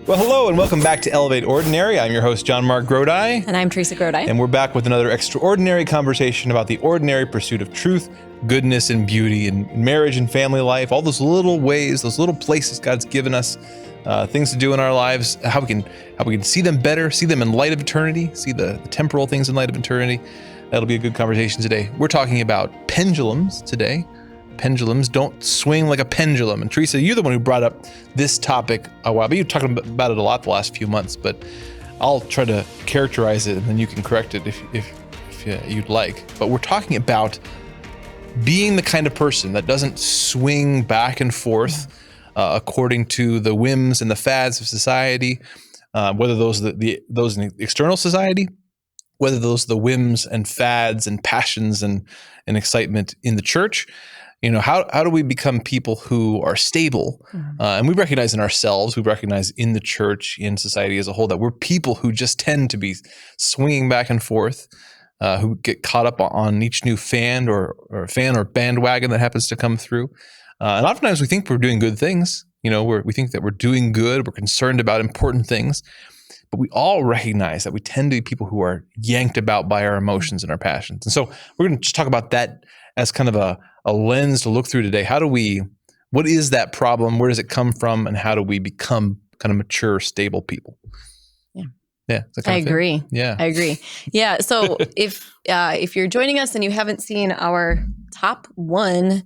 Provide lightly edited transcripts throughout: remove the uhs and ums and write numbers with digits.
Well, hello and welcome back to Elevate Ordinary. I'm your host, JonMarc Grodi. And I'm Teresa Grodi. And we're back with another extraordinary conversation about the ordinary pursuit of truth, goodness, and beauty in marriage and family life. All those little ways, those little places God's given us, things to do in our lives, how we can see them better, see them in light of eternity, see the temporal things in light of eternity. That'll be a good conversation today. We're talking about pendulums today. Pendulums don't swing like a pendulum. And Teresa, you're the one who brought up this topic a while, but you're talking about it a lot the last few months, but I'll try to characterize it and then you can correct it if you'd like. But we're talking about being the kind of person that doesn't swing back and forth according to the whims and the fads of society, whether those in the external society, whether those are the whims and fads and passions and excitement in the church. You know, how do we become people who are stable? And we recognize in ourselves, we recognize in the church, in society as a whole, that we're people who just tend to be swinging back and forth, who get caught up on each new fan or bandwagon that happens to come through. And oftentimes we think we're doing good things. You know, we think that we're doing good, we're concerned about important things, but we all recognize that we tend to be people who are yanked about by our emotions and our passions. And so we're going to just talk about that as kind of a lens to look through today. What is that problem? Where does it come from? And how do we become kind of mature, stable people? Yeah. I agree. Yeah. I agree. Yeah. So if you're joining us and you haven't seen our top 1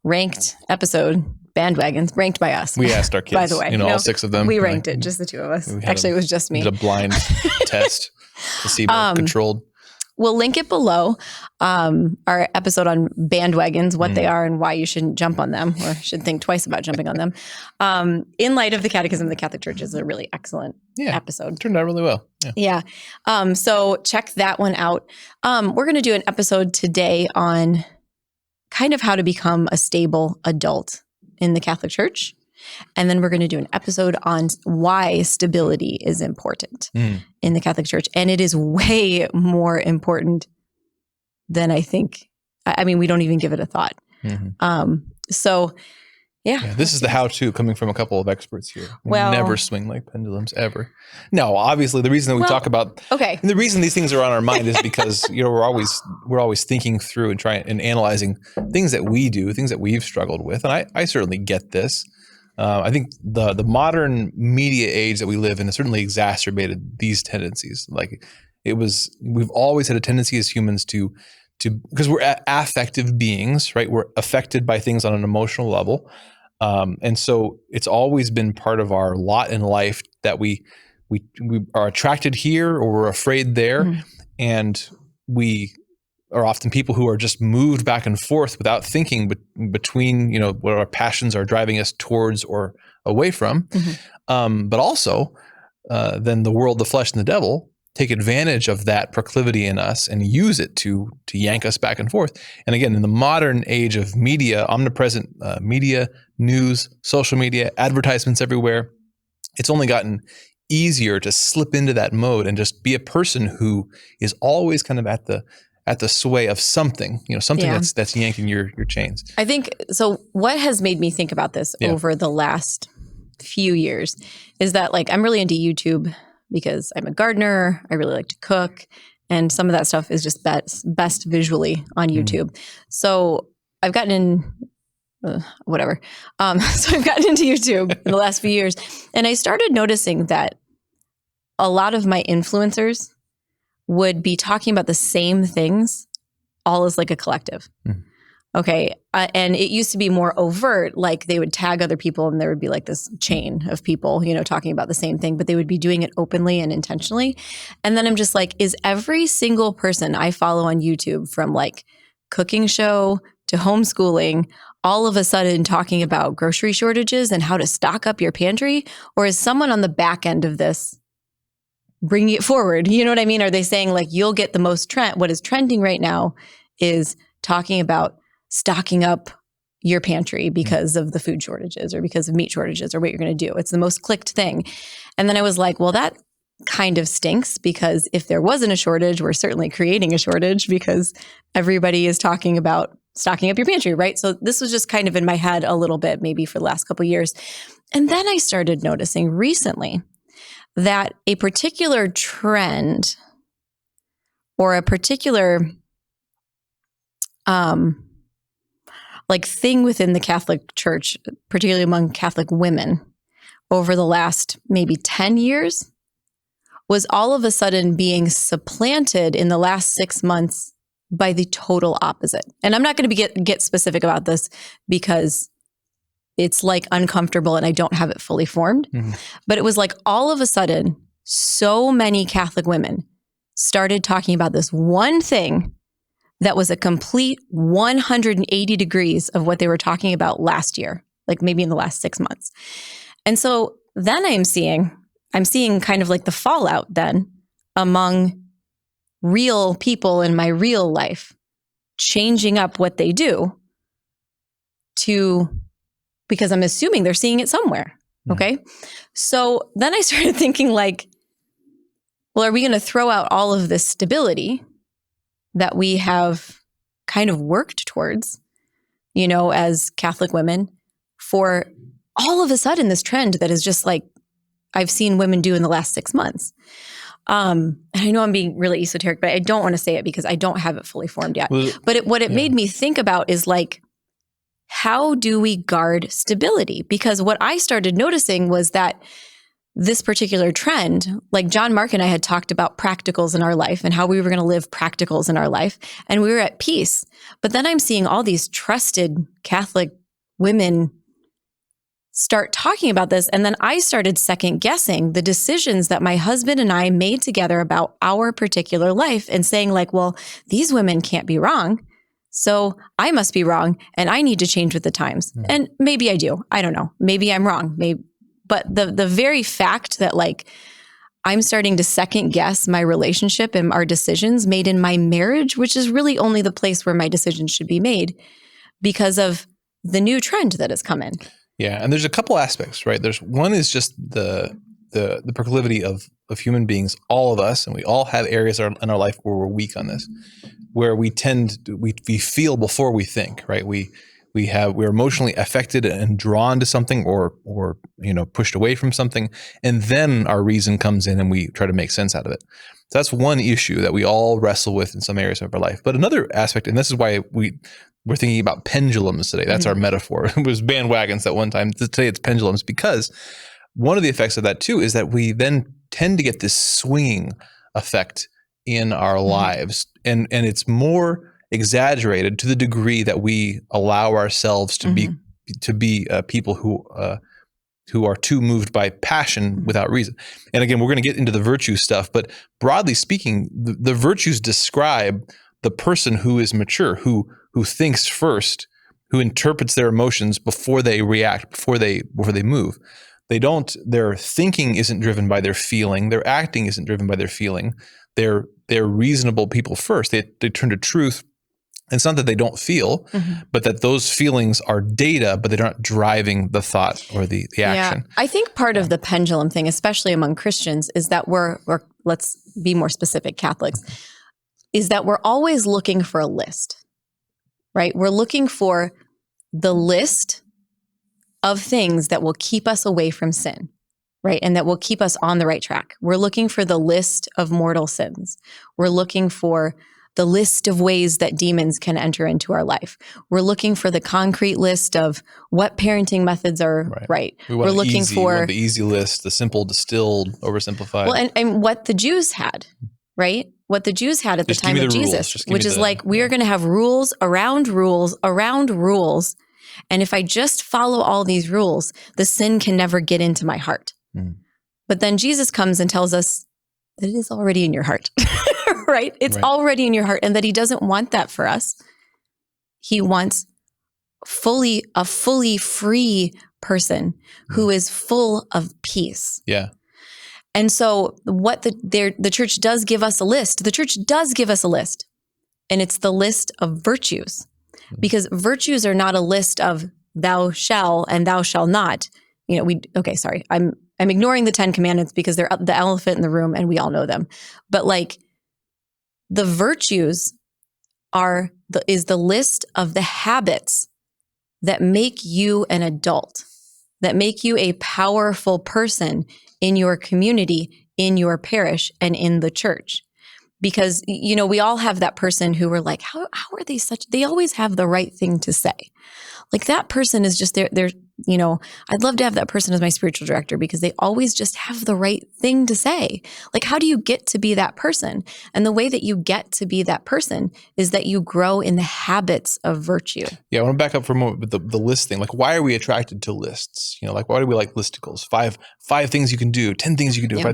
ranked episode, bandwagons, ranked by us. We asked our kids, by the way, all 6 of them. We ranked it, just the 2 of us. Actually, it was just me. Did a blind test to see more controlled. We'll link it below, our episode on bandwagons, what they are and why you shouldn't jump on them or should think twice about jumping on them. In light of the Catechism of the Catholic Church is a really excellent episode. Turned out really well. Yeah. So check that one out. We're going to do an episode today on kind of how to become a stable adult in the Catholic Church. And then we're going to do an episode on why stability is important in the Catholic Church. And it is way more important than I think. I mean, we don't even give it a thought. So, yeah. This is the how-to coming from a couple of experts here. Never swing like pendulums, ever. No, obviously, the reason that we talk about... Okay. And the reason these things are on our mind is because, we're always thinking through and trying and analyzing things that we do, things that we've struggled with. And I certainly get this. I think the modern media age that we live in has certainly exacerbated these tendencies. Like we've always had a tendency as humans to because we're affective beings, right? We're affected by things on an emotional level. And so it's always been part of our lot in life that we are attracted here or we're afraid there. And we are often people who are just moved back and forth without thinking between, what our passions are driving us towards or away from. But also, then the world, the flesh, and the devil take advantage of that proclivity in us and use it to yank us back and forth. And again, in the modern age of media, omnipresent media, news, social media, advertisements everywhere, it's only gotten easier to slip into that mode and just be a person who is always kind of at the sway of something, something that's yanking your chains. I think, so what has made me think about this over the last few years is that I'm really into YouTube because I'm a gardener. I really like to cook. And some of that stuff is just best visually on YouTube. So I've gotten in, whatever. So I've gotten into YouTube in the last few years. And I started noticing that a lot of my influencers would be talking about the same things all as like a collective. Okay. And it used to be more overt, like they would tag other people and there would be like this chain of people, talking about the same thing, but they would be doing it openly and intentionally. And then I'm just like, is every single person I follow on YouTube, from like cooking show to homeschooling, all of a sudden talking about grocery shortages and how to stock up your pantry? Or is someone on the back end of this bringing it forward? You know what I mean? Are they saying like, you'll get the most trend? What is trending right now is talking about stocking up your pantry because of the food shortages or because of meat shortages or what you're going to do. It's the most clicked thing. And then I was like, well, that kind of stinks, because if there wasn't a shortage, we're certainly creating a shortage because everybody is talking about stocking up your pantry, right? So this was just kind of in my head a little bit, maybe for the last couple of years. And then I started noticing recently that a particular trend or a particular like thing within the Catholic Church, particularly among Catholic women over the last maybe 10 years, was all of a sudden being supplanted in the last 6 months by the total opposite. And I'm not going to get specific about this because it's like uncomfortable and I don't have it fully formed. Mm-hmm. But it was like all of a sudden, so many Catholic women started talking about this one thing that was a complete 180 degrees of what they were talking about last year, like maybe in the last 6 months. And so then I'm seeing kind of like the fallout then among real people in my real life, changing up what they do because I'm assuming they're seeing it somewhere. Okay. So then I started thinking like, well, are we going to throw out all of this stability that we have kind of worked towards, as Catholic women, for all of a sudden this trend that is just like I've seen women do in the last 6 months. And I know I'm being really esoteric, but I don't want to say it because I don't have it fully formed yet. Well, but what it made me think about is like, how do we guard stability? Because what I started noticing was that this particular trend, like JonMarc and I had talked about practicals in our life and how we were going to live practicals in our life, and we were at peace. But then I'm seeing all these trusted Catholic women start talking about this. And then I started second guessing the decisions that my husband and I made together about our particular life and saying like, well, these women can't be wrong. So I must be wrong and I need to change with the times. Mm. And maybe I do. I don't know. Maybe I'm wrong. But the very fact that like I'm starting to second guess my relationship and our decisions made in my marriage, which is really only the place where my decisions should be made because of the new trend that has come in. Yeah, and there's a couple aspects, right? There's one is just the proclivity of human beings, all of us, and we all have areas in our life where we're weak on this, where we feel before we think, right? We're emotionally affected and drawn to something or pushed away from something, and then our reason comes in and we try to make sense out of it. So that's one issue that we all wrestle with in some areas of our life. But another aspect, and this is why we're thinking about pendulums today. That's our metaphor. It was bandwagons at one time. Today it's pendulums, because one of the effects of that too is that we then tend to get this swinging effect in our lives, and it's more exaggerated to the degree that we allow ourselves to be people who are too moved by passion without reason. And again, we're going to get into the virtue stuff, but broadly speaking, the virtues describe the person who is mature, who thinks first, who interprets their emotions before they react, before they move. Their thinking isn't driven by their feeling. Their acting isn't driven by their feeling. They're reasonable people first. They turn to truth. It's not that they don't feel, but that those feelings are data, but they're not driving the thought or the action. Yeah, I think part of the pendulum thing, especially among Christians, is that we're let's be more specific, Catholics, is that we're always looking for a list, right? We're looking for the list of things that will keep us away from sin, right? And that will keep us on the right track. We're looking for the list of mortal sins. We're looking for the list of ways that demons can enter into our life. We're looking for the concrete list of what parenting methods are right. We're looking for the easy list, the simple, distilled, oversimplified. Well, and what the Jews had, right? What the Jews had at the time of Jesus, which is like, we are going to have rules around rules around rules. And if I just follow all these rules, the sin can never get into my heart. But then Jesus comes and tells us that it is already in your heart, right? It's already in your heart, and that he doesn't want that for us. He wants a fully free person who is full of peace. Yeah. And so what the church does give us a list. The church does give us a list, and it's the list of virtues, because virtues are not a list of thou shall and thou shall not. I'm ignoring the 10 commandments because they're the elephant in the room and we all know them. But like the virtues is the list of the habits that make you an adult, that make you a powerful person in your community, in your parish, and in the church. Because, we all have that person who we're like, how are they they always have the right thing to say. Like that person is just they're I'd love to have that person as my spiritual director because they always just have the right thing to say. Like, how do you get to be that person? And the way that you get to be that person is that you grow in the habits of virtue. Yeah, I want to back up for a moment with the list thing. Like, why are we attracted to lists? Like, why do we like listicles? Five things you can do, 10 things you can do. Yeah.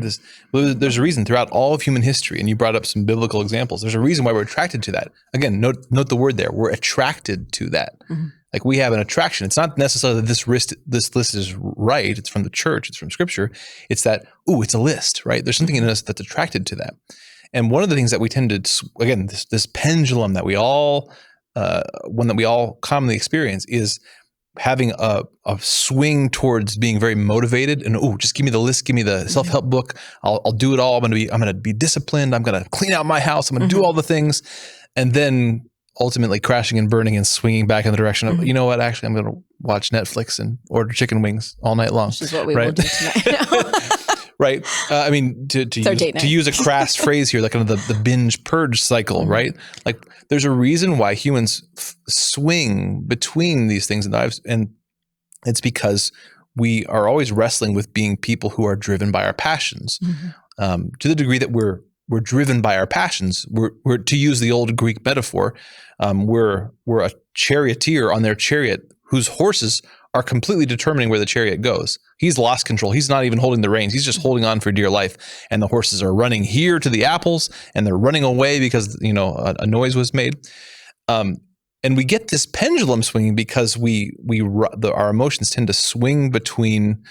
Well, there's a reason throughout all of human history, and you brought up some biblical examples. There's a reason why we're attracted to that. Again, note the word there. We're attracted to that. Mm-hmm. Like we have an attraction. It's not necessarily that this list is right. It's from the church. It's from scripture. It's that, it's a list, right? There's something in us that's attracted to that. And one of the things that we tend to, again, this pendulum that we all, one that we all commonly experience is having a swing towards being very motivated and, just give me the list, give me the self-help book. I'll do it all. I'm going to be disciplined. I'm going to clean out my house. I'm going to do all the things. And then ultimately crashing and burning and swinging back in the direction of, you know what, actually, I'm going to watch Netflix and order chicken wings all night long. Which is what we will do tonight. Right. I mean, to use a crass phrase here, like kind of the binge purge cycle, right? Like there's a reason why humans swing between these things in their lives. And it's because we are always wrestling with being people who are driven by our passions. To the degree that we're driven by our passions. We're to use the old Greek metaphor, we're a charioteer on their chariot whose horses are completely determining where the chariot goes. He's lost control. He's not even holding the reins. He's just holding on for dear life. And the horses are running here to the apples and they're running away because, a noise was made. And we get this pendulum swinging because our emotions tend to swing between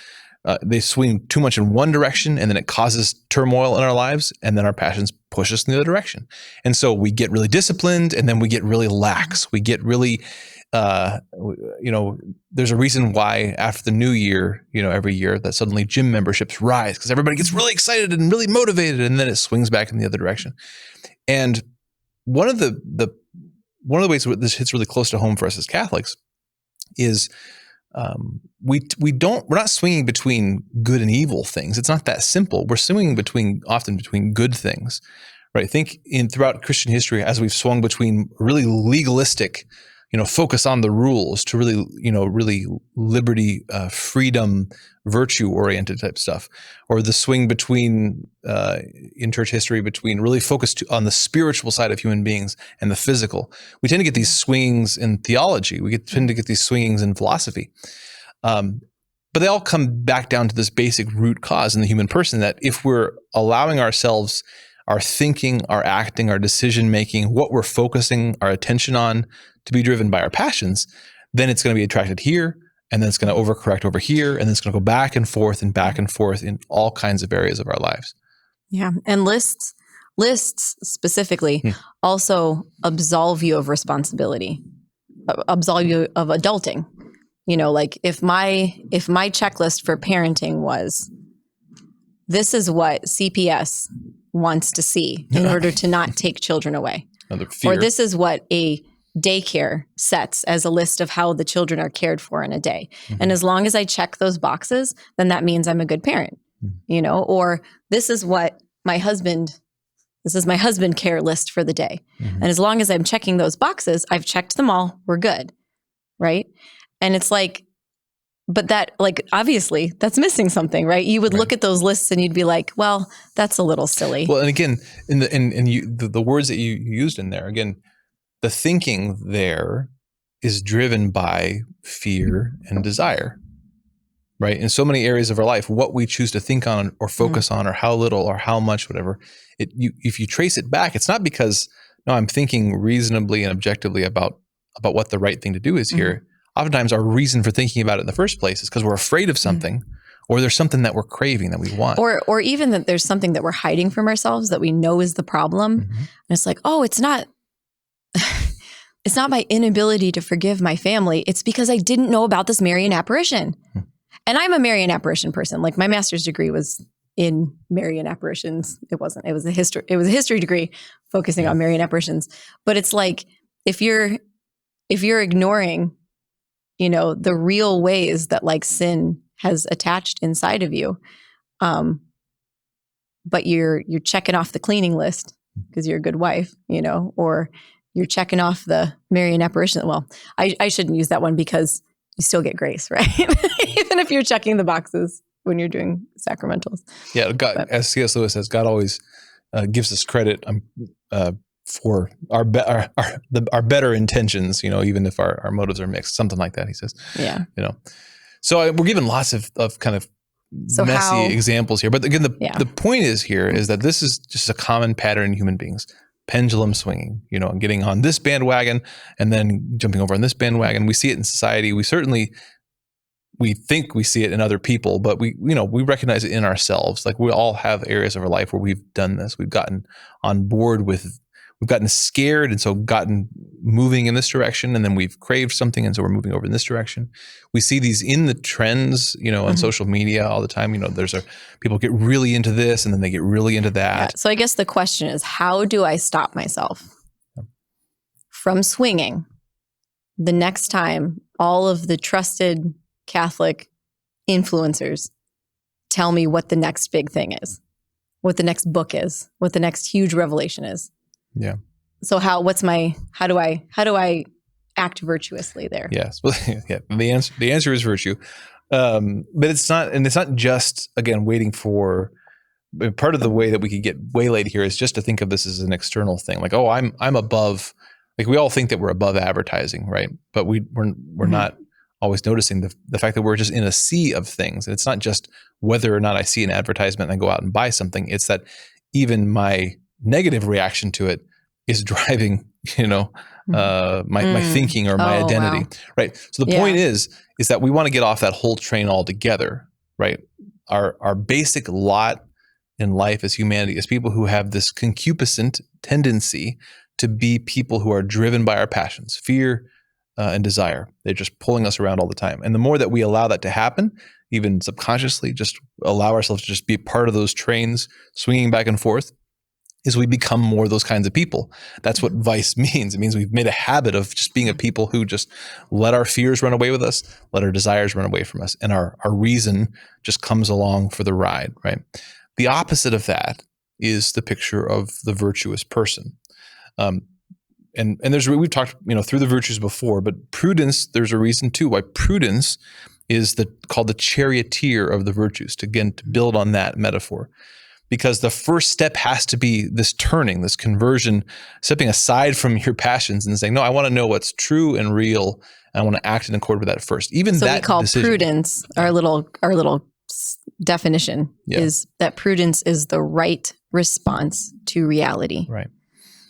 they swing too much in one direction and then it causes turmoil in our lives and then our passions push us in the other direction. And so we get really disciplined and then we get really lax. We get really, there's a reason why after the new year, every year that suddenly gym memberships rise because everybody gets really excited and really motivated and then it swings back in the other direction. And one of the ways that this hits really close to home for us as Catholics is we're not swinging between good and evil things. It's not that simple. We're swinging often between good things, right? Think throughout Christian history, as we've swung between really legalistic, focus on the rules to really liberty, freedom, virtue oriented type stuff, or the swing between, in church history, between really focused on the spiritual side of human beings and the physical. We tend to get these swings in theology. Tend to get these swings in philosophy. But they all come back down to this basic root cause in the human person that if we're allowing ourselves, our thinking, our acting, our decision-making, what we're focusing our attention on to be driven by our passions, then it's going to be attracted here, and then it's going to overcorrect over here, and then it's going to go back and forth in all kinds of areas of our lives. Yeah. And lists specifically also absolve you of responsibility, absolve you of adulting. Like if my checklist for parenting was, this is what CPS wants to see in order to not take children away. Or this is what a daycare sets as a list of how the children are cared for in a day. And as long as I check those boxes, then that means I'm a good parent, or this is my husband care list for the day. And as long as I'm checking those boxes, I've checked them all, we're good. Right. And it's like, but that, like, obviously that's missing something, right? You would look at those lists and you'd be like, well, that's a little silly. Well, and again, the words that you used in there, again, the thinking there is driven by fear and desire, right? In so many areas of our life, what we choose to think on or focus on or how little or how much, whatever, if you trace it back, it's not because, no, I'm thinking reasonably and objectively about what the right thing to do is here. Oftentimes our reason for thinking about it in the first place is because we're afraid of something or there's something that we're craving that we want. Or even that there's something that we're hiding from ourselves that we know is the problem. And it's like, it's not my inability to forgive my family. It's because I didn't know about this Marian apparition. And I'm a Marian apparition person. Like my master's degree was in Marian apparitions. It wasn't. It was a history degree focusing on Marian apparitions. But it's like if you're ignoring, the real ways that like sin has attached inside of you. But you're checking off the cleaning list because you're a good wife, or you're checking off the Marian apparition. Well, I shouldn't use that one because you still get grace, right? Even if you're checking the boxes when you're doing sacramentals. Yeah, God, as C.S. Lewis says, God always gives us credit for our better intentions, even if our motives are mixed, something like that, he says. Yeah. So we're given lots of kind of messy examples here. But again, the point is that this is just a common pattern in human beings. Pendulum swinging, and getting on this bandwagon and then jumping over on this bandwagon. We see it in society. We think we see it in other people, but we recognize it in ourselves. Like we all have areas of our life where we've done this. We've gotten on board with, we've gotten scared and so gotten moving in this direction, and then we've craved something and so we're moving over in this direction. We see these in the trends, on social media all the time. People get really into this and then they get really into that. Yeah. So I guess the question is, how do I stop myself from swinging the next time all of the trusted Catholic influencers tell me what the next big thing is, what the next book is, what the next huge revelation is? Yeah. So how do I act virtuously there? Yes. Well, yeah. The answer is virtue. But it's not just, again, waiting for, part of the way that we could get waylaid here is just to think of this as an external thing. Like, oh, I'm above, like we all think that we're above advertising, right? But we're not always noticing the fact that we're just in a sea of things. And it's not just whether or not I see an advertisement and I go out and buy something. It's that even my negative reaction to it is driving, my thinking or my identity. Wow. Right. So the point is that we want to get off that whole train altogether, right? Our basic lot in life as humanity is people who have this concupiscent tendency to be people who are driven by our passions, fear, and desire. They're just pulling us around all the time. And the more that we allow that to happen, even subconsciously, just allow ourselves to just be part of those trains swinging back and forth, is we become more of those kinds of people. That's what vice means. It means we've made a habit of just being a people who just let our fears run away with us, let our desires run away from us, and our reason just comes along for the ride, right? The opposite of that is the picture of the virtuous person. And we've talked, through the virtues before, but prudence, there's a reason too why prudence is called the charioteer of the virtues, to build on that metaphor. Because the first step has to be this turning, this conversion, stepping aside from your passions and saying, no, I want to know what's true and real, and I want to act in accord with that first. Even so that we call decision, prudence, our little definition is that prudence is the right response to reality. Right.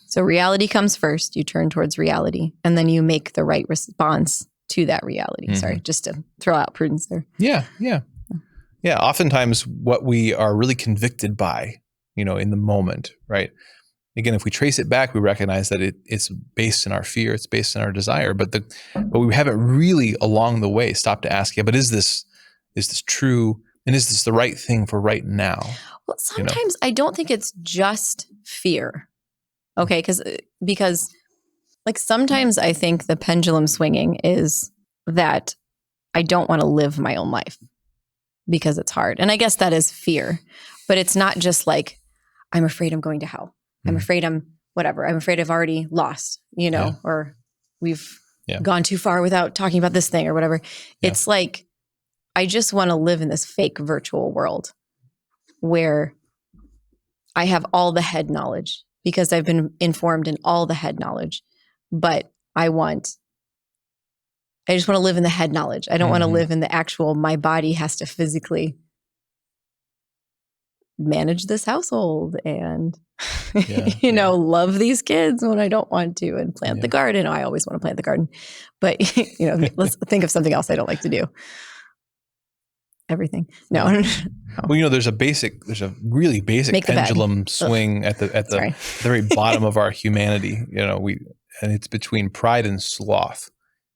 So reality comes first, you turn towards reality, and then you make the right response to that reality. Mm-hmm. Sorry, just to throw out prudence there. Yeah. Yeah, oftentimes what we are really convicted by, in the moment, right? Again, if we trace it back, we recognize that it's based in our fear, it's based in our desire, but we haven't really along the way stopped to ask, but is this true? And is this the right thing for right now? Well, sometimes I don't think it's just fear. Okay, because like sometimes I think the pendulum swinging is that I don't want to live my own life because it's hard. And I guess that is fear, but it's not just like, I'm afraid I'm going to hell. I'm afraid I'm whatever. I'm afraid I've already lost, or we've gone too far without talking about this thing or whatever. Yeah. It's like, I just want to live in this fake virtual world where I have all the head knowledge because I've been informed in all the head knowledge, but I just want to live in the head knowledge. I don't want to live in the actual, my body has to physically manage this household and, love these kids when I don't want to and plant the garden. I always want to plant the garden, but let's think of something else I don't like to do. Everything. No. Well, there's a really basic pendulum swing at the very bottom of our humanity, and it's between pride and sloth.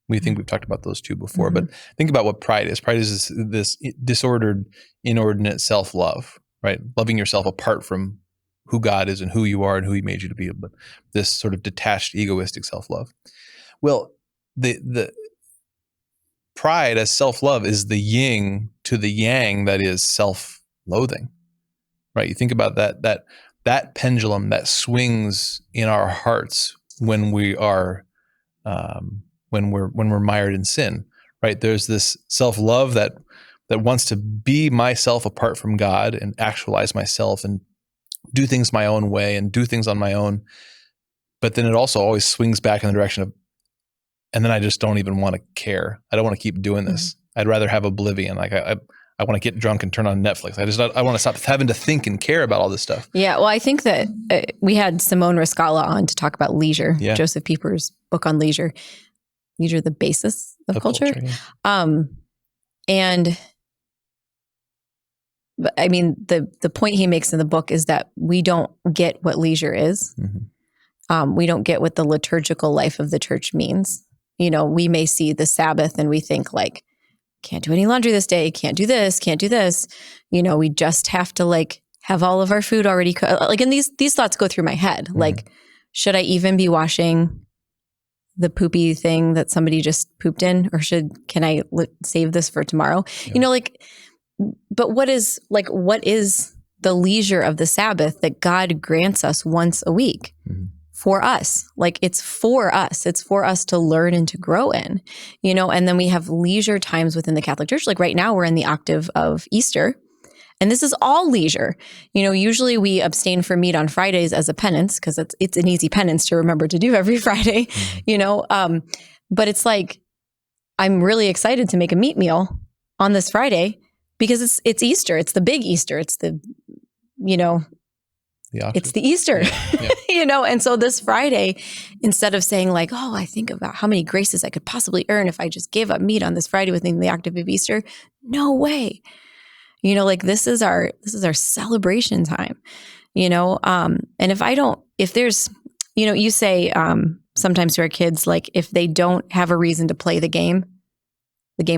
We think we've talked about those two before, but think about what pride is. Pride is this disordered, inordinate self-love, right? Loving yourself apart from who God is and who you are and who He made you to be, but this sort of detached, egoistic self-love. Well, the pride as self-love is the yin to the yang that is self-loathing, right? You think about that pendulum that swings in our hearts when we are when we're mired in sin, right? There's this self-love that wants to be myself apart from God and actualize myself and do things my own way and do things on my own. But then it also always swings back in the direction of, and then I just don't even want to care. I don't want to keep doing this. I'd rather have oblivion. Like I want to get drunk and turn on Netflix. I want to stop having to think and care about all this stuff. Yeah. Well, I think that we had Simone Riscala on to talk about leisure, Joseph Pieper's book on leisure. Leisure, the basis of culture. But I mean, the point he makes in the book is that we don't get what leisure is. We don't get what the liturgical life of the church means. You know, we may see the Sabbath and we think like, can't do any laundry this day, can't do this, can't do this. You know, we just have to like have all of our food already cooked. Like, and these thoughts go through my head. Like, should I even be washing the poopy thing that somebody just pooped in, or can I save this for tomorrow? You know, like, but what is the leisure of the Sabbath that God grants us once a week for us? Like, it's for us. It's for us to learn and to grow in, you know, and then we have leisure times within the Catholic Church. Like right now we're in the octave of Easter, and this is all leisure. You know, usually we abstain from meat on Fridays as a penance because it's an easy penance to remember to do every Friday, you know, but it's like, I'm really excited to make a meat meal on this Friday because it's Easter. It's the big Easter. It's the, you know, it's the Easter, you know? And so this Friday, instead of saying like, oh, I think about how many graces I could possibly earn if I just gave up meat on this Friday within the octave of Easter. No way. You know, like this is our celebration time, you know? And if there's, you know, you say sometimes to our kids, like if they don't have a reason to play the game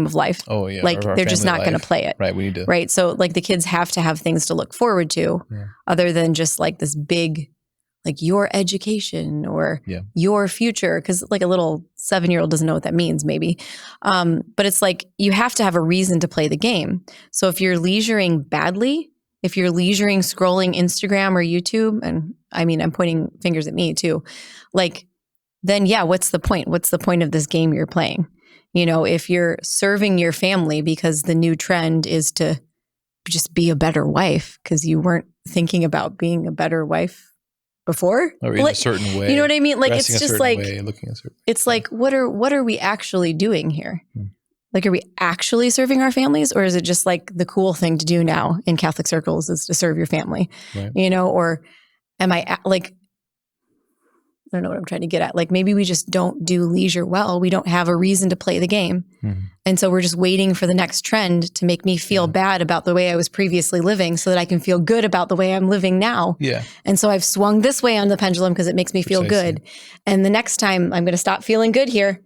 of life. Oh yeah. Like they're just not going to play it. Right. We need to. Right. So like the kids have to have things to look forward to other than just like this big, like your education or your future. Cause like a little 7-year-old doesn't know what that means maybe. But it's like, you have to have a reason to play the game. So if you're leisuring badly, if you're leisuring scrolling Instagram or YouTube, and I mean, I'm pointing fingers at me too, like, then what's the point? What's the point of this game you're playing? You know, if you're serving your family because the new trend is to just be a better wife because you weren't thinking about being a better wife before, or in a certain way, you know what I mean? Like, it's just like, looking a certain it's like, what are we actually doing here? Like, are we actually serving our families, or is it just like the cool thing to do now in Catholic circles is to serve your family, you know? Or am I like, I don't know what I'm trying to get at. Like maybe we just don't do leisure well. We don't have a reason to play the game. And so we're just waiting for the next trend to make me feel bad about the way I was previously living so that I can feel good about the way I'm living now. Yeah. And so I've swung this way on the pendulum because it makes me feel good. And the next time I'm going to stop feeling good here.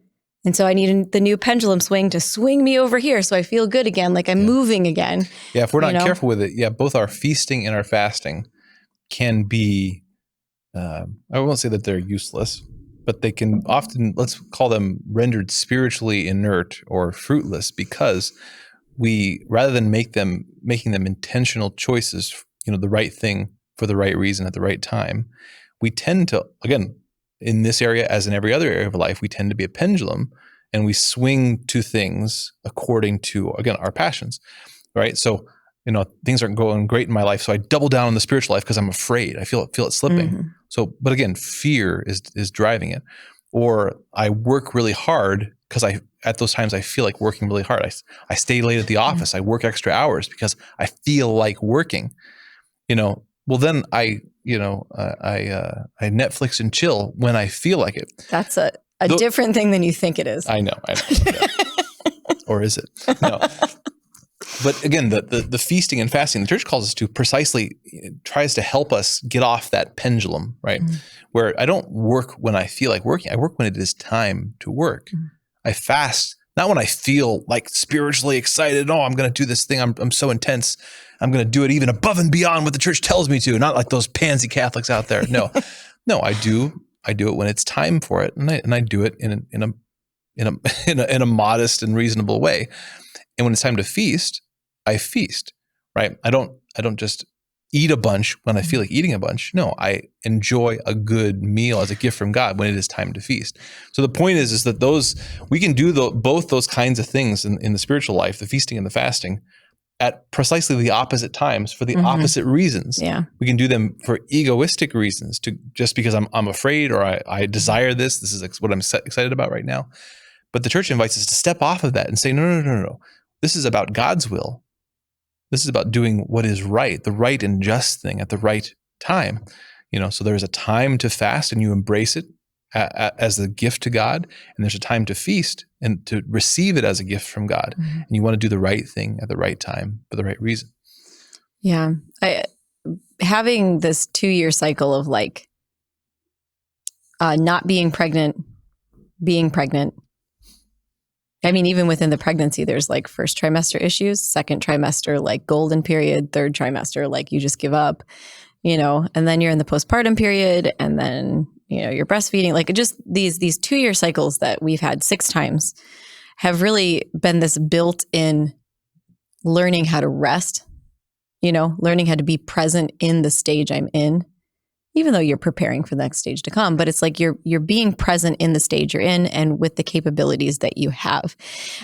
And so I need the new pendulum swing to swing me over here so I feel good again, like I'm moving again. Yeah, if we're not careful with it, both our feasting and our fasting can be I won't say that they're useless, but they can often, let's call them rendered spiritually inert or fruitless because we, rather than making them intentional choices, you know, the right thing for the right reason at the right time, we tend to, again, in this area as in every other area of life, we tend to be a pendulum and we swing to things according to, again, our passions, right? So, you know, things aren't going great in my life, so I double down on the spiritual life because I'm afraid. I feel it slipping. So, but again, fear is driving it. Or I work really hard because at those times I feel like working really hard. I stay late at the office. I work extra hours because I feel like working. You know, well then I Netflix and chill when I feel like it. That's a different thing than you think it is. I know. Yeah. Or is it? No. But again, the feasting and fasting, the church calls us to precisely, tries to help us get off that pendulum, right? Where I don't work when I feel like working. I work when it is time to work. I fast, not when I feel like spiritually excited. Oh, I'm going to do this thing. I'm so intense. I'm going to do it even above and beyond what the church tells me to. Not like those pansy Catholics out there. No, I do it when it's time for it. And I do it in a in a modest and reasonable way. And when it's time to feast, I feast, right? I don't just eat a bunch when I feel like eating a bunch. No, I enjoy a good meal as a gift from God when it is time to feast. So the point is that we can do both those kinds of things in the spiritual life, the feasting and the fasting, at precisely the opposite times for the opposite reasons. Yeah. We can do them for egoistic reasons, to just because I'm afraid or I desire this. This is what I'm excited about right now. But the church invites us to step off of that and say, no. This is about God's will. This is about doing what is right, the right and just thing at the right time. So there's a time to fast and you embrace it as a gift to God. And there's a time to feast and to receive it as a gift from God. And you want to do the right thing at the right time for the right reason. Yeah. Having this 2-year cycle of like not being pregnant, being pregnant. I mean, even within the pregnancy, there's like first trimester issues, second trimester, like golden period, third trimester, like you just give up, and then you're in the postpartum period, and then, you're breastfeeding. Like just these 2-year cycles that we've had 6 times have really been this built-in learning how to rest, learning how to be present in the stage I'm in, even though you're preparing for the next stage to come. But it's like you're being present in the stage you're in and with the capabilities that you have.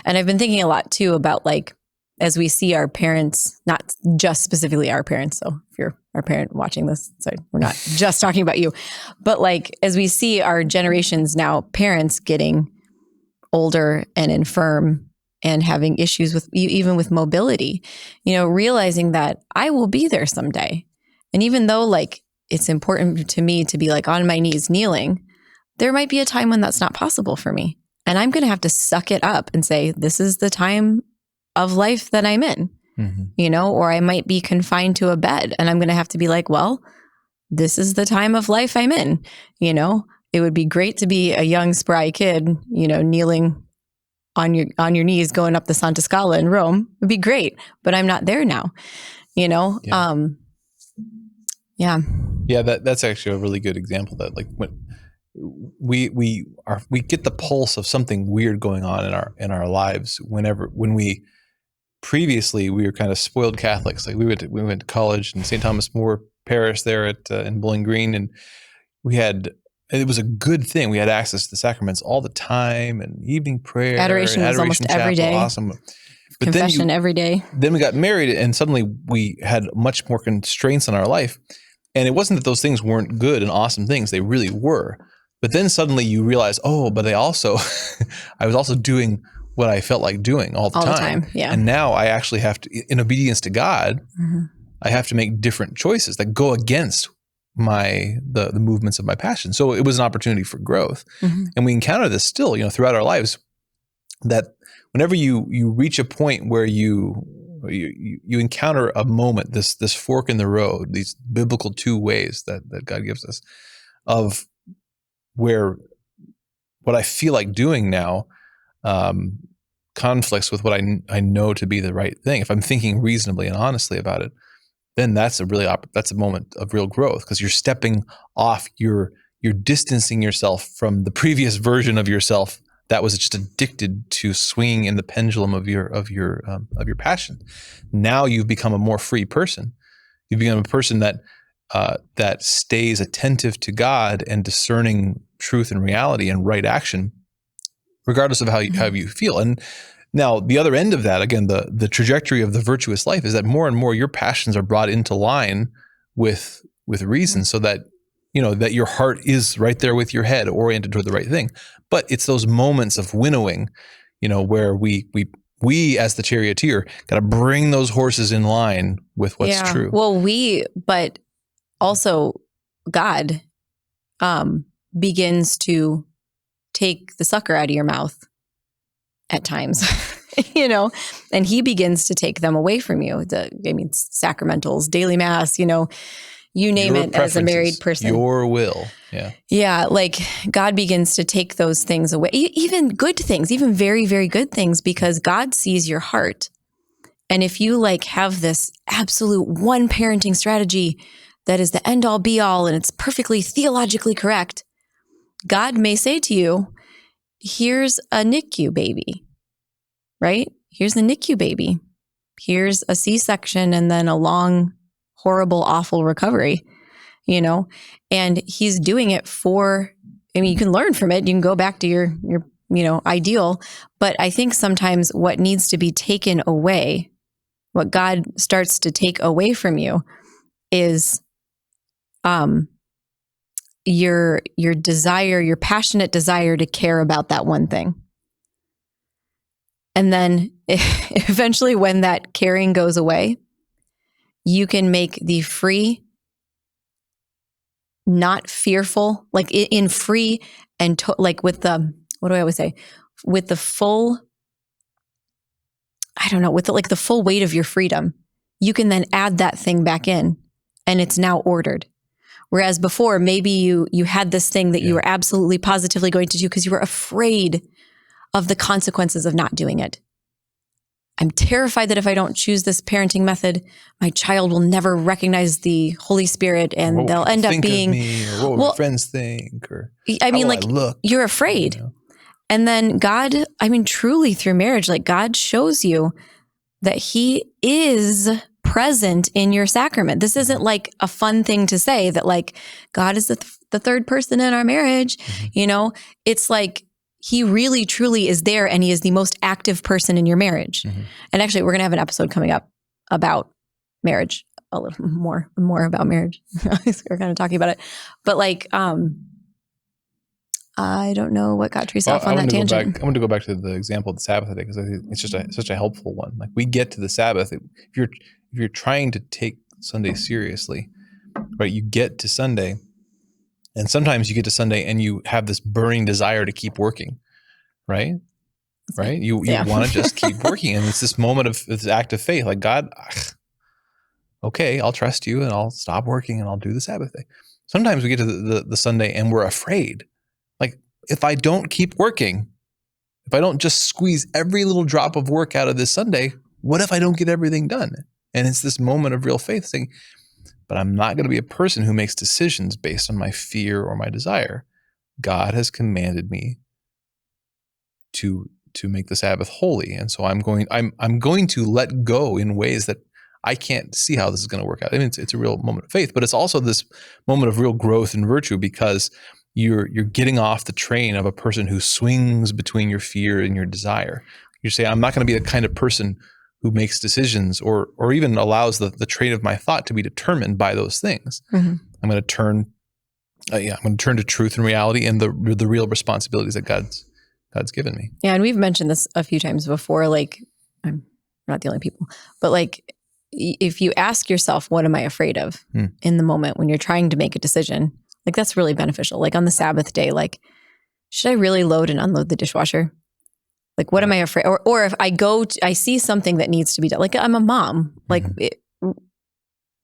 And I've been thinking a lot too about like, as we see our parents, not just specifically our parents. So if you're our parent watching this, sorry, we're not just talking about you, but like, as we see our generations now, parents getting older and infirm and having issues with even with mobility, realizing that I will be there someday. And even though like, it's important to me to be like on my knees kneeling, there might be a time when that's not possible for me. And I'm going to have to suck it up and say, this is the time of life that I'm in, or I might be confined to a bed and I'm going to have to be like, well, this is the time of life I'm in. It would be great to be a young, spry kid, kneeling on your knees, going up the Santa Scala in Rome. It'd be great, but I'm not there now, Yeah. Yeah, that's actually a really good example. That like when we get the pulse of something weird going on in our lives when we previously we were kind of spoiled Catholics. Like we went to college in St. Thomas More Parish there in Bowling Green, and it was a good thing. We had access to the sacraments all the time and evening prayer, adoration was almost chapel, every day. awesome. But confession every day. Then we got married and suddenly we had much more constraints on our life. And it wasn't that those things weren't good and awesome things. They really were. But then suddenly you realize, but I was also doing what I felt like doing all the time. Yeah. And now I actually have to, in obedience to God, I have to make different choices that go against the movements of my passion. So it was an opportunity for growth. And we encounter this still, throughout our lives, that whenever you reach a point where you encounter a moment, this fork in the road, these biblical 2 ways that God gives us of where what I feel like doing now conflicts with what I know to be the right thing. If I'm thinking reasonably and honestly about it, then that's a moment of real growth, because you're stepping off, you're distancing yourself from the previous version of yourself that was just addicted to swinging in the pendulum of your passion. Now you've become a more free person. You've become a person that stays attentive to God and discerning truth and reality and right action, regardless of how you feel. And now the other end of that, again, the trajectory of the virtuous life is that more and more your passions are brought into line with reason, so that that your heart is right there with your head, oriented toward the right thing. But it's those moments of winnowing, where we as the charioteer got to bring those horses in line with what's true. Well, but also God begins to take the sucker out of your mouth at times, and he begins to take them away from you. Sacramentals, daily mass, you name it, as a married person. Your will. Yeah. Yeah. Like God begins to take those things away, even good things, even very, very good things, because God sees your heart. And if you have this absolute one parenting strategy that is the end all be all and it's perfectly theologically correct, God may say to you, here's a NICU baby, right? Here's the NICU baby. Here's a C-section and then a long, horrible, awful recovery, and he's doing it you can learn from it. You can go back to your ideal. But I think sometimes what needs to be taken away, what God starts to take away from you is your desire, your passionate desire to care about that one thing. And then eventually when that caring goes away, you can make the free, not fearful, like in free and like with the, what do I always say? With the full, with the full weight of your freedom, you can then add that thing back in and it's now ordered. Whereas before, maybe you had this thing that you were absolutely positively going to do because you were afraid of the consequences of not doing it. I'm terrified that if I don't choose this parenting method, my child will never recognize the Holy Spirit and they'll end up being, what will my friends think? Or you're afraid. And then God, truly through marriage, like God shows you that he is present in your sacrament. This isn't like a fun thing to say that like God is the third person in our marriage. It's like he really truly is there and he is the most active person in your marriage. And actually we're going to have an episode coming up about marriage, a little more about marriage. We're kind of talking about it, but like, I don't know what got Teresa off on that tangent. I want to go back to the example of the Sabbath today because I think it's just such a helpful one. Like we get to the Sabbath, if you're trying to take Sunday seriously, right? You get to Sunday, and sometimes you get to Sunday and you have this burning desire to keep working, right? Right? You want to just keep working, and it's this moment of this act of faith, like God, okay, I'll trust you, and I'll stop working, and I'll do the Sabbath day. Sometimes we get to the Sunday and we're afraid. Like, if I don't keep working, if I don't just squeeze every little drop of work out of this Sunday, what if I don't get everything done? And it's this moment of real faith saying, but I'm not going to be a person who makes decisions based on my fear or my desire. God has commanded me to make the Sabbath holy. And so I'm going to let go in ways that I can't see how this is going to work out. I mean, it's a real moment of faith, but it's also this moment of real growth and virtue because you're getting off the train of a person who swings between your fear and your desire. You say, I'm not going to be the kind of person who makes decisions or even allows the train of my thought to be determined by those things. I'm going to turn to truth and reality and the real responsibilities that God's given me. Yeah, and we've mentioned this a few times before. Like, I'm not the only people, but like, if you ask yourself, what am I afraid of in the moment when you're trying to make a decision? Like that's really beneficial. Like on the Sabbath day, like, should I really load and unload the dishwasher? Like, what am I afraid? Or if I see something that needs to be done, like I'm a mom, like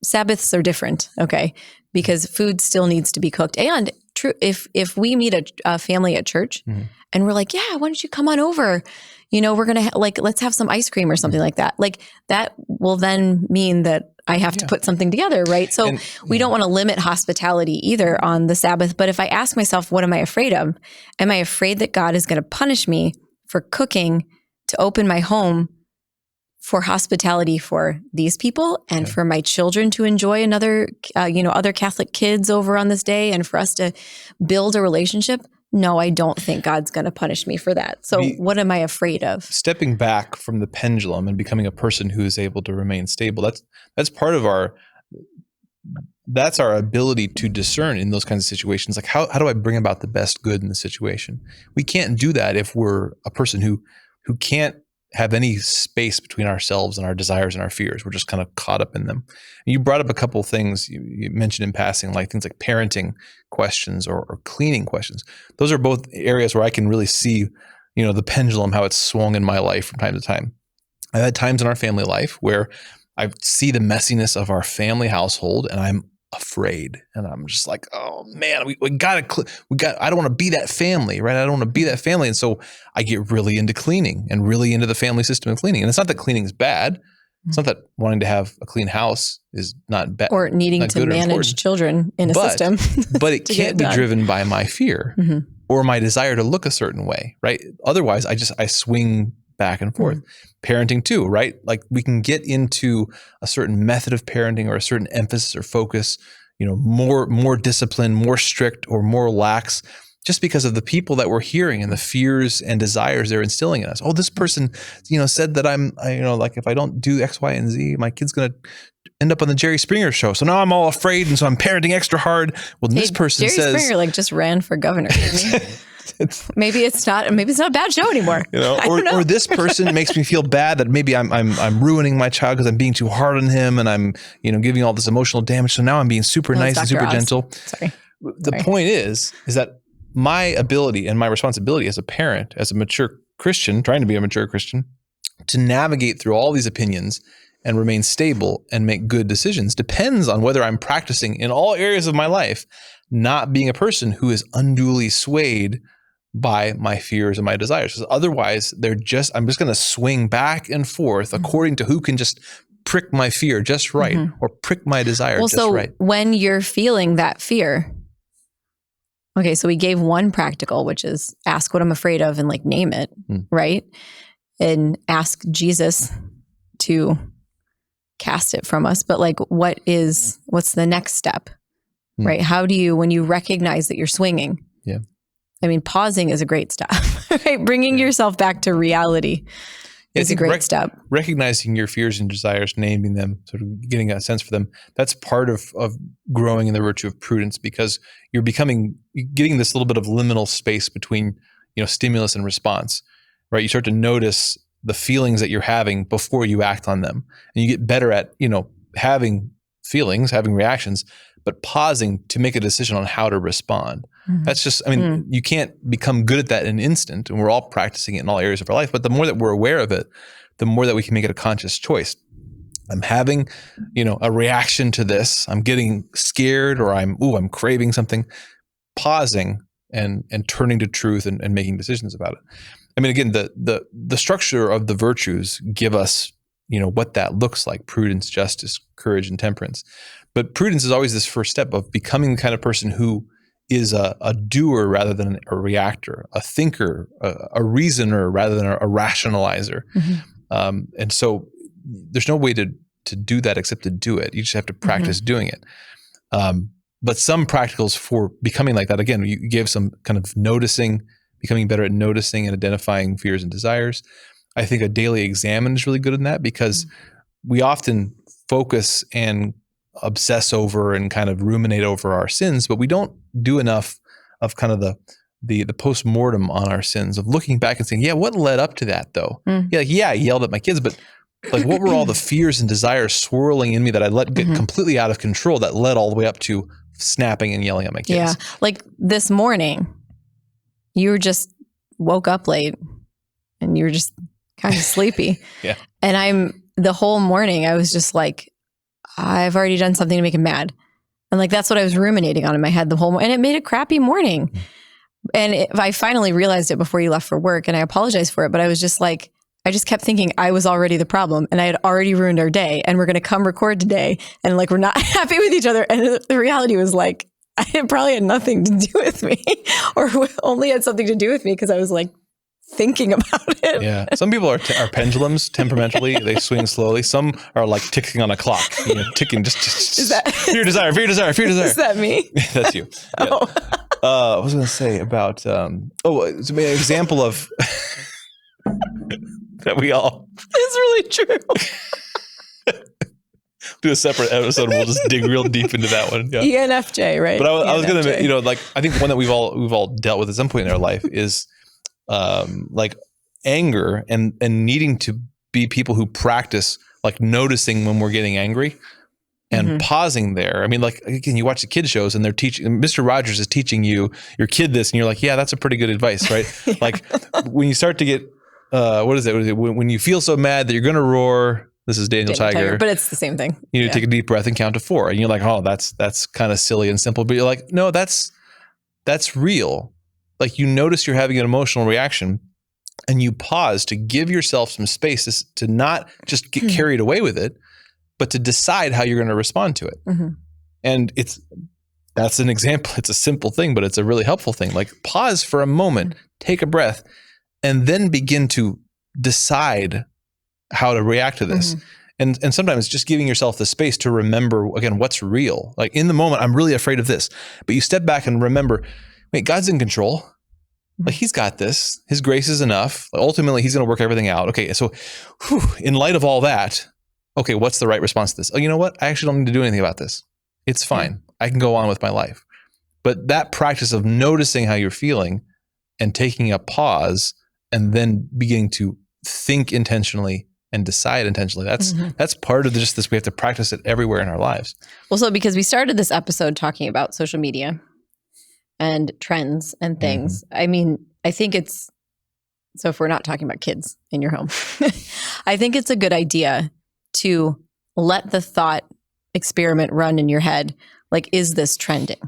Sabbaths are different. Okay. Because food still needs to be cooked. And true, if we meet a family at church and we're like, yeah, why don't you come on over? We're going to let's have some ice cream or something like that. Like that will then mean that I have to put something together, right? So we don't want to limit hospitality either on the Sabbath. But if I ask myself, what am I afraid of? Am I afraid that God is going to punish me for cooking to open my home for hospitality for these people and for my children to enjoy other Catholic kids over on this day and for us to build a relationship? No, I don't think God's going to punish me for that. So what am I afraid of? Stepping back from the pendulum and becoming a person who is able to remain stable. That's part of that's our ability to discern in those kinds of situations. Like how do I bring about the best good in the situation? We can't do that if we're a person who can't have any space between ourselves and our desires and our fears. We're just kind of caught up in them. And you brought up a couple of things you mentioned in passing, like things like parenting questions or cleaning questions. Those are both areas where I can really see, the pendulum, how it's swung in my life from time to time. I've had times in our family life where I see the messiness of our family household and I'm afraid. And I'm just like, oh man, we got, I don't want to be that family, right? I don't want to be that family. And so I get really into cleaning and really into the family system of cleaning. And it's not that cleaning is bad. It's not that wanting to have a clean house is not bad. Or needing to manage children in a system. But it can't be driven by my fear. or my desire to look a certain way, right? Otherwise, I swing back and forth. Parenting too, right? Like we can get into a certain method of parenting or a certain emphasis or focus, more discipline, more strict or more lax, just because of the people that we're hearing and the fears and desires they're instilling in us. Oh, this person, said that like if I don't do X, Y, and Z, my kid's going to end up on the Jerry Springer show. So now I'm all afraid. And so I'm parenting extra hard. Well, this person Jerry Springer just ran for governor. Maybe it's not a bad show anymore. Or this person makes me feel bad that maybe I'm ruining my child because I'm being too hard on him and I'm, giving all this emotional damage. So now I'm being super nice and super gentle. Sorry. The point is that my ability and my responsibility as a parent, as a mature Christian, trying to be a mature Christian, to navigate through all these opinions and remain stable and make good decisions depends on whether I'm practicing in all areas of my life, not being a person who is unduly swayed by my fears and my desires. Because otherwise, I'm just going to swing back and forth according to who can just prick my fear just right or prick my desire just right. When you're feeling that fear, okay, so we gave one practical, which is ask what I'm afraid of and name it, right? And ask Jesus to cast it from us. But what's the next step, right? How do you, when you recognize that you're swinging? Yeah. I mean, pausing is a great step, right? Bringing yourself back to reality is a great step. Recognizing your fears and desires, naming them, sort of getting a sense for them, that's part of growing in the virtue of prudence, because you're getting this little bit of liminal space between, stimulus and response, right? You start to notice the feelings that you're having before you act on them. And you get better at, having feelings, having reactions, but pausing to make a decision on how to respond. That's just, you can't become good at that in an instant, and we're all practicing it in all areas of our life. But the more that we're aware of it, the more that we can make it a conscious choice. I'm having, a reaction to this. I'm getting scared, or I'm craving something. Pausing and turning to truth and making decisions about it. I mean, again, the structure of the virtues give us, what that looks like: prudence, justice, courage, and temperance. But prudence is always this first step of becoming the kind of person who is a doer rather than a reactor, a thinker, a reasoner rather than a rationalizer. And so there's no way to do that except to do it. You just have to practice doing it. But some practicals for becoming like that, again, you gave some kind of noticing, becoming better at noticing and identifying fears and desires. I think a daily examine is really good in that, because we often focus and obsess over and kind of ruminate over our sins, but we don't do enough of kind of the post-mortem on our sins, of looking back and saying, yeah, what led up to that though? I yelled at my kids, but what were all the fears and desires swirling in me that I let get completely out of control that led all the way up to snapping and yelling at my kids? Yeah. Like this morning, you just woke up late and you were just kind of sleepy. Yeah. And the whole morning I was just like, I've already done something to make him mad. And that's what I was ruminating on in my head the whole morning. And it made a crappy morning. And I finally realized it before you left for work, and I apologized for it. But I was just I just kept thinking I was already the problem, and I had already ruined our day, and we're going to come record today. And we're not happy with each other. And the reality was it probably had nothing to do with me, or only had something to do with me because I was thinking about it. Yeah. Some people are pendulums temperamentally. They swing slowly. Some are ticking on a clock, ticking just Is that fear, desire. Is that me? That's you. Yeah. Oh. I was going to say about, it's an example of that we all. It's really true. Do a separate episode. We'll just dig real deep into that one. Yeah. ENFJ, right? But I was going to, I think one that we've all dealt with at some point in our life is anger and needing to be people who practice noticing when we're getting angry and pausing there. I mean, again, you watch the kid shows and they're teaching, Mr. Rogers is teaching your kid this, and you're like, yeah, that's a pretty good advice, right? Yeah. When you start to get, what is it? When you feel so mad that you're going to roar, this is Daniel Tiger. But it's the same thing. You need to take a deep breath and count to 4. And you're like, oh, that's kind of silly and simple. But you're like, no, that's real. You notice you're having an emotional reaction, and you pause to give yourself some space to not just get carried away with it, but to decide how you're going to respond to it. And that's an example. It's a simple thing, but it's a really helpful thing. Like pause for a moment, take a breath, and then begin to decide how to react to this. And sometimes just giving yourself the space to remember, again, what's real. Like in the moment, I'm really afraid of this. But you step back and remember, wait, God's in control. Like he's got this. His grace is enough. Ultimately, he's going to work everything out. Okay, so in light of all that, okay, what's the right response to this? Oh, you know what? I actually don't need to do anything about this. It's fine. I can go on with my life. But that practice of noticing how you're feeling and taking a pause and then beginning to think intentionally and decide intentionally. That's part of just this. We have to practice it everywhere in our lives. Well, so because we started this episode talking about social media and trends and things, I mean, I think it's, so if we're not talking about kids in your home, I think it's a good idea to let the thought experiment run in your head. Like, is this trending?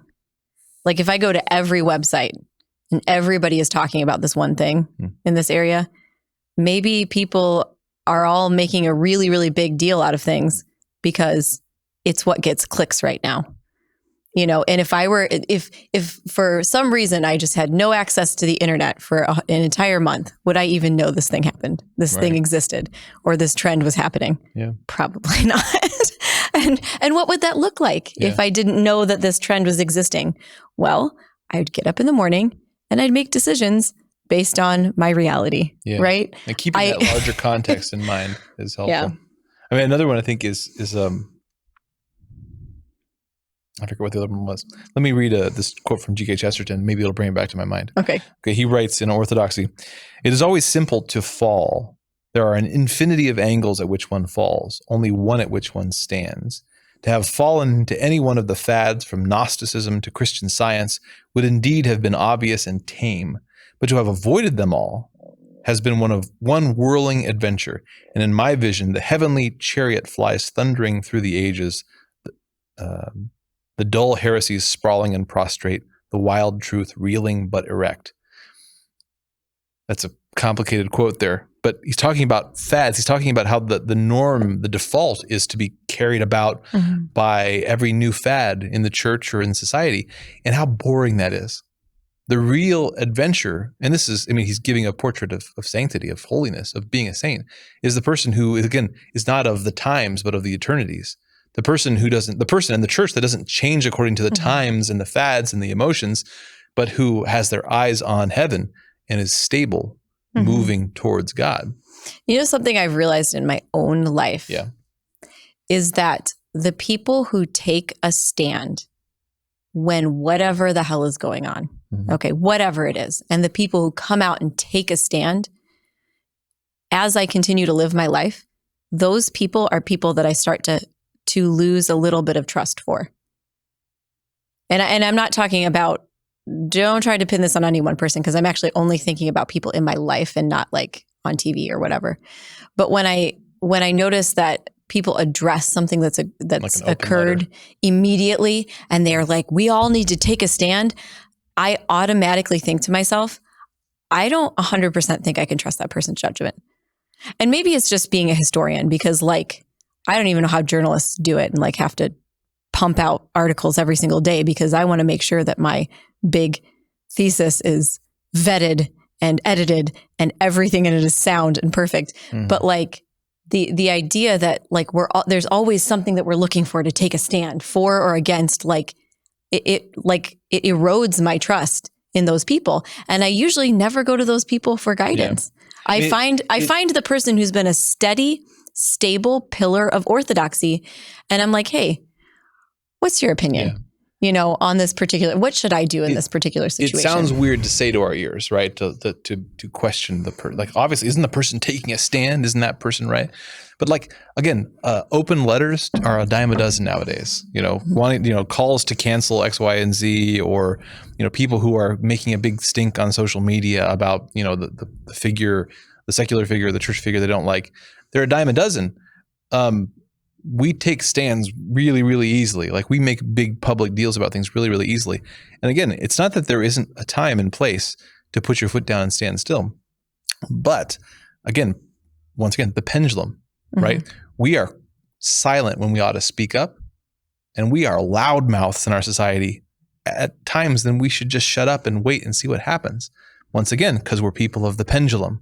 Like if I go to every website and everybody is talking about this one thing in this area, maybe people are all making a really, really big deal out of things because it's what gets clicks right now. You know, and if for some reason I just had no access to the internet for an entire month, would I even know this thing happened? This thing existed or this trend was happening? Yeah. Probably not. And what would that look like if I didn't know that this trend was existing? Well, I'd get up in the morning and I'd make decisions based on my reality, right? And keeping that larger context in mind is helpful. Yeah. I mean, another one I think is I forget what the other one was. Let me read this quote from G.K. Chesterton. Maybe it'll bring it back to my mind. Okay. He writes in Orthodoxy, "It is always simple to fall. There are an infinity of angles at which one falls, only one at which one stands. To have fallen into any one of the fads from Gnosticism to Christian Science would indeed have been obvious and tame, but to have avoided them all has been one whirling adventure. And in my vision, the heavenly chariot flies thundering through the ages, the dull heresies sprawling and prostrate, the wild truth reeling but erect." That's a complicated quote there, but he's talking about fads. He's talking about how the norm, the default is to be carried about by every new fad in the church or in society, and how boring that is. The real adventure, and this is, I mean, he's giving a portrait of sanctity, of holiness, of being a saint, is the person who, again, is not of the times, but of the eternities. The person in the church that doesn't change according to the times and the fads and the emotions, but who has their eyes on heaven and is stable, moving towards God. You know, something I've realized in my own life is that the people who take a stand when whatever the hell is going on, okay, whatever it is, and the people who come out and take a stand, as I continue to live my life, those people are people that I start to lose a little bit of trust for. And I'm not talking about, don't try to pin this on any one person, because I'm actually only thinking about people in my life and not like on TV or whatever. But when I notice that people address something that's like occurred immediately, and they're like, we all need to take a stand, I automatically think to myself, I don't 100% think I can trust that person's judgment. And maybe it's just being a historian, because like, I don't even know how journalists do it and like have to pump out articles every single day, because I want to make sure that my big thesis is vetted and edited and everything in it is sound and perfect. But like the idea that like there's always something that we're looking for to take a stand for or against, like it erodes my trust in those people. And I usually never go to those people for guidance. I find the person who's been a steady, stable pillar of orthodoxy, and I'm like, hey, what's your opinion? You know, on this particular, what should I do in this particular situation? It sounds weird to say to our ears, right? To question the person. Like, obviously, isn't the person taking a stand? Isn't that person right? But like, again, open letters are a dime a dozen nowadays. You know, wanting, you know, calls to cancel X, Y, and Z, or, you know, people who are making a big stink on social media about, you know, the figure, the secular figure, the church figure they don't like. They're a dime a dozen. We take stands really, really easily. Like, we make big public deals about things really, really easily. And again, it's not that there isn't a time and place to put your foot down and stand still. But again, once again, the pendulum, right? We are silent when we ought to speak up, and we are loudmouths in our society at times, then we should just shut up and wait and see what happens. Once again, because we're people of the pendulum,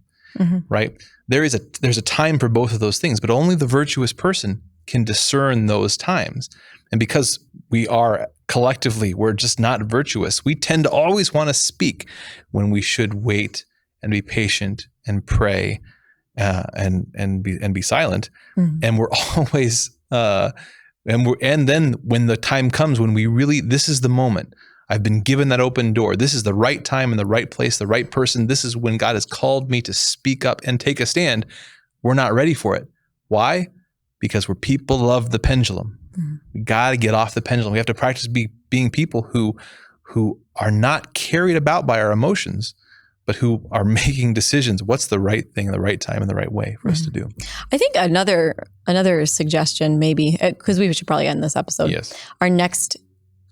right? There's a time for both of those things, but only the virtuous person can discern those times. And because we are collectively, we're just not virtuous, we tend to always want to speak when we should wait and be patient and pray and be silent. And we're always and then when the time comes when we really, this is the moment. I've been given that open door. This is the right time and the right place, the right person. This is when God has called me to speak up and take a stand. We're not ready for it. Why? Because we're people of the pendulum. We got to get off the pendulum. We have to practice being people who are not carried about by our emotions, but who are making decisions. What's the right thing, the right time, and the right way for us to do? I think another suggestion, maybe, because we should probably end this episode. Yes. Our next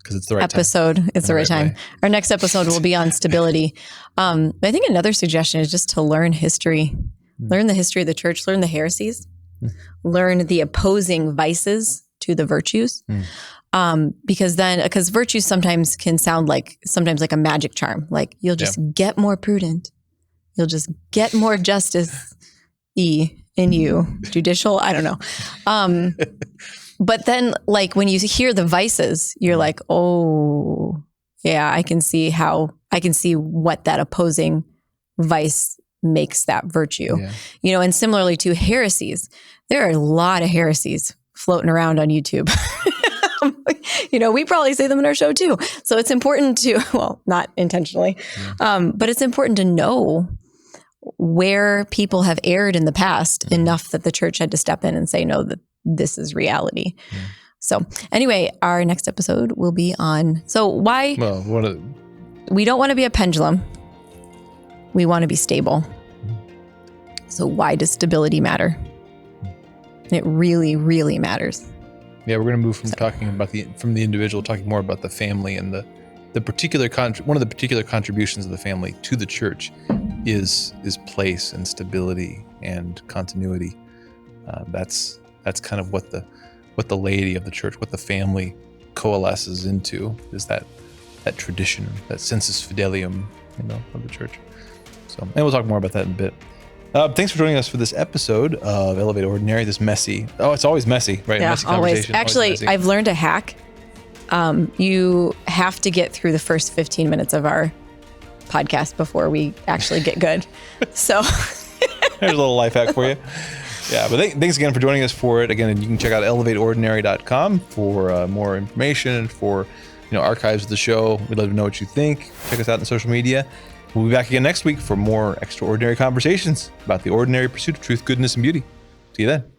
because it's the right episode, time. It's the right time. Our next episode will be on stability. I think another suggestion is just to learn history, learn the history of the church, learn the heresies, learn the opposing vices to the virtues. Because virtues sometimes can sound like a magic charm. Like you'll just get more prudent. You'll just get more justice in you. Judicial. I don't know. But then like when you hear the vices, you're like, oh yeah, I can see what that opposing vice makes that virtue. Yeah. And similarly to heresies, there are a lot of heresies floating around on YouTube. We probably say them in our show too. So it's important to, well, not intentionally, but it's important to know where people have erred in the past enough that the church had to step in and say, no, that this is reality. So anyway, our next episode will be on, we don't want to be a pendulum. We want to be stable. So why does stability matter? It really, really matters. Yeah, we're going to move from talking about from the individual, talking more about the family, and the particular one of the particular contributions of the family to the church is place and stability and continuity. That's kind of what the laity of the church, what the family coalesces into, is that tradition, that sensus fidelium, of the church. So, and we'll talk more about that in a bit. Thanks for joining us for this episode of Elevate Ordinary, this messy. Oh, it's always messy, right? Yeah, messy always. Actually, messy. I've learned a hack. You have to get through the first 15 minutes of our podcast before we actually get good. So there's a little life hack for you. Yeah, but thanks again for joining us for it. Again, you can check out elevateordinary.com for more information, for archives of the show. We'd love to know what you think. Check us out on social media. We'll be back again next week for more extraordinary conversations about the ordinary pursuit of truth, goodness, and beauty. See you then.